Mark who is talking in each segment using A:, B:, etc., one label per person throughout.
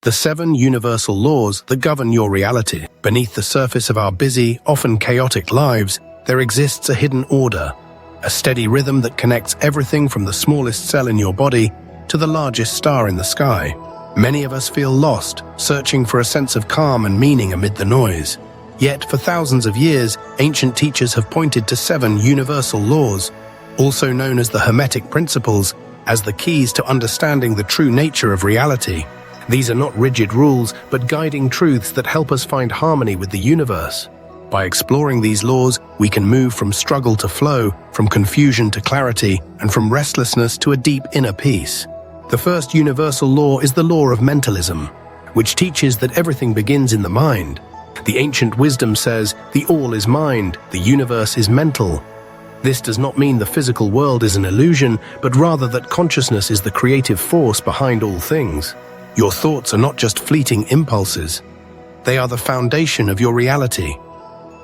A: The 7 universal laws that govern your reality. Beneath the surface of our busy, often chaotic lives, there exists a hidden order, a steady rhythm that connects everything from the smallest cell in your body to the largest star in the sky. Many of us feel lost, searching for a sense of calm and meaning amid the noise. Yet, for thousands of years, ancient teachers have pointed to 7 universal laws, also known as the Hermetic Principles, as the keys to understanding the true nature of reality. These are not rigid rules, but guiding truths that help us find harmony with the universe. By exploring these laws, we can move from struggle to flow, from confusion to clarity, and from restlessness to a deep inner peace. The first universal law is the law of mentalism, which teaches that everything begins in the mind. The ancient wisdom says, the all is mind, the universe is mental. This does not mean the physical world is an illusion, but rather that consciousness is the creative force behind all things. Your thoughts are not just fleeting impulses. They are the foundation of your reality.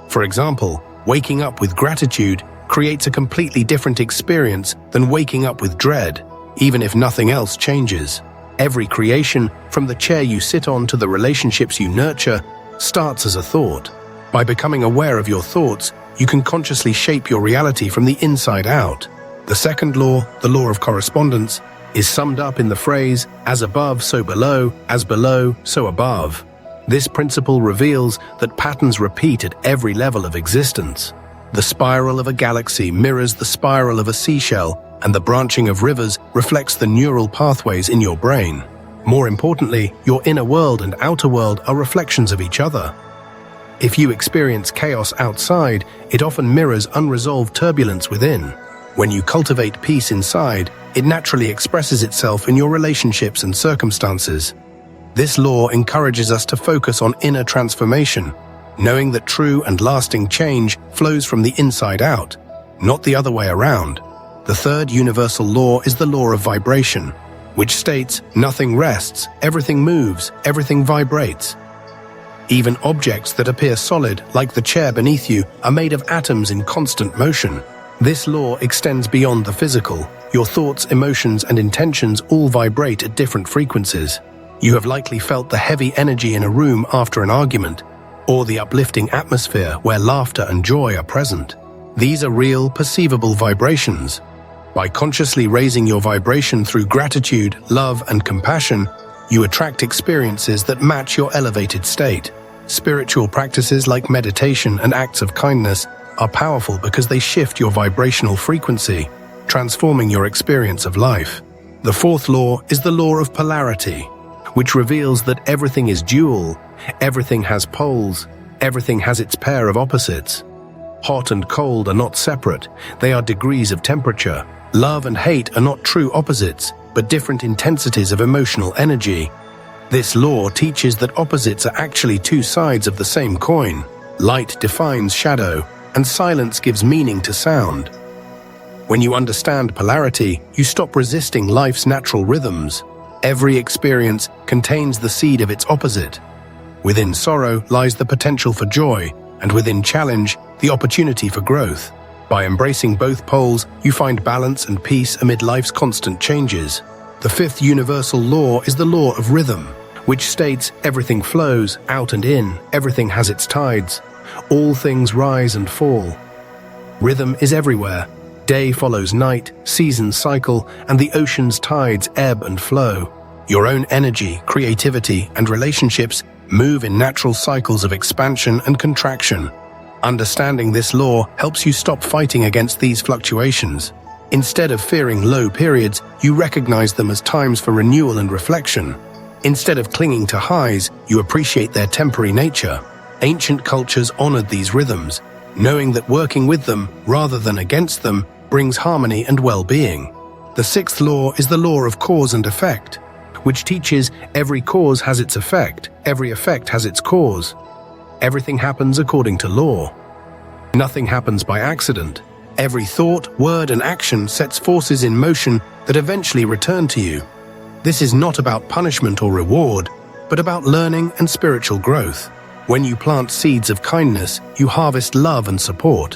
A: For example, waking up with gratitude creates a completely different experience than waking up with dread, even if nothing else changes. Every creation, from the chair you sit on to the relationships you nurture, starts as a thought. By becoming aware of your thoughts, you can consciously shape your reality from the inside out. The second law, the law of correspondence, is summed up in the phrase, as above, so below, as below, so above. This principle reveals that patterns repeat at every level of existence. The spiral of a galaxy mirrors the spiral of a seashell, and the branching of rivers reflects the neural pathways in your brain. More importantly, your inner world and outer world are reflections of each other. If you experience chaos outside, it often mirrors unresolved turbulence within. When you cultivate peace inside, it naturally expresses itself in your relationships and circumstances. This law encourages us to focus on inner transformation, knowing that true and lasting change flows from the inside out, not the other way around. The third universal law is the law of vibration, which states, nothing rests, everything moves, everything vibrates. Even objects that appear solid, like the chair beneath you, are made of atoms in constant motion. This law extends beyond the physical. Your thoughts, emotions, and intentions all vibrate at different frequencies. You have likely felt the heavy energy in a room after an argument, or the uplifting atmosphere where laughter and joy are present. These are real, perceivable vibrations. By consciously raising your vibration through gratitude, love, and compassion, you attract experiences that match your elevated state. Spiritual practices like meditation and acts of kindness are powerful because they shift your vibrational frequency, transforming your experience of life. The fourth law is the law of polarity, which reveals that everything is dual, everything has poles, everything has its pair of opposites. Hot and cold are not separate, they are degrees of temperature. Love and hate are not true opposites, but different intensities of emotional energy. This law teaches that opposites are actually two sides of the same coin. Light defines shadow, and silence gives meaning to sound. When you understand polarity, you stop resisting life's natural rhythms. Every experience contains the seed of its opposite. Within sorrow lies the potential for joy, and within challenge, the opportunity for growth. By embracing both poles, you find balance and peace amid life's constant changes. The fifth universal law is the law of rhythm, which states everything flows out and in, everything has its tides. All things rise and fall. Rhythm is everywhere. Day follows night, seasons cycle, and the ocean's tides ebb and flow. Your own energy, creativity, and relationships move in natural cycles of expansion and contraction. Understanding this law helps you stop fighting against these fluctuations. Instead of fearing low periods, you recognize them as times for renewal and reflection. Instead of clinging to highs, you appreciate their temporary nature. Ancient cultures honored these rhythms, knowing that working with them, rather than against them, brings harmony and well-being. The sixth law is the law of cause and effect, which teaches every cause has its effect, every effect has its cause. Everything happens according to law. Nothing happens by accident. Every thought, word, and action sets forces in motion that eventually return to you. This is not about punishment or reward, but about learning and spiritual growth. When you plant seeds of kindness, you harvest love and support.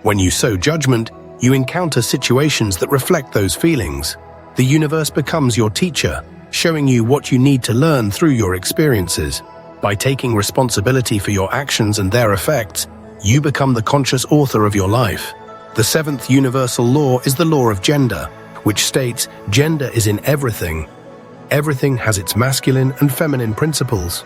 A: When you sow judgment, you encounter situations that reflect those feelings. The universe becomes your teacher, showing you what you need to learn through your experiences. By taking responsibility for your actions and their effects, you become the conscious author of your life. The seventh universal law is the law of gender, which states gender is in everything. Everything has its masculine and feminine principles.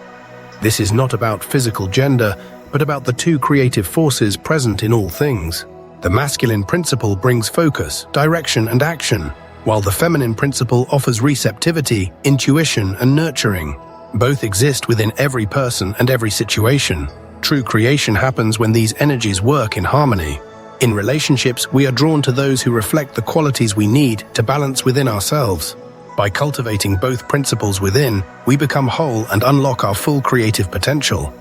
A: This is not about physical gender, but about the two creative forces present in all things. The masculine principle brings focus, direction, and action, while the feminine principle offers receptivity, intuition, and nurturing. Both exist within every person and every situation. True creation happens when these energies work in harmony. In relationships, we are drawn to those who reflect the qualities we need to balance within ourselves. By cultivating both principles within, we become whole and unlock our full creative potential.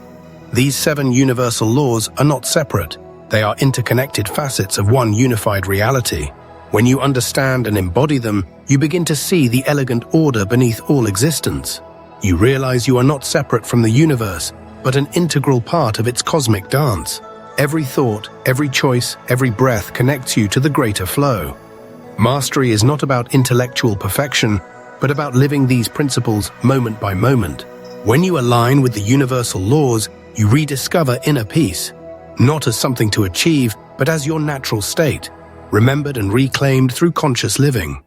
A: These 7 universal laws are not separate. They are interconnected facets of one unified reality. When you understand and embody them, you begin to see the elegant order beneath all existence. You realize you are not separate from the universe, but an integral part of its cosmic dance. Every thought, every choice, every breath connects you to the greater flow. Mastery is not about intellectual perfection, but about living these principles moment by moment. When you align with the universal laws, you rediscover inner peace, not as something to achieve, but as your natural state, remembered and reclaimed through conscious living.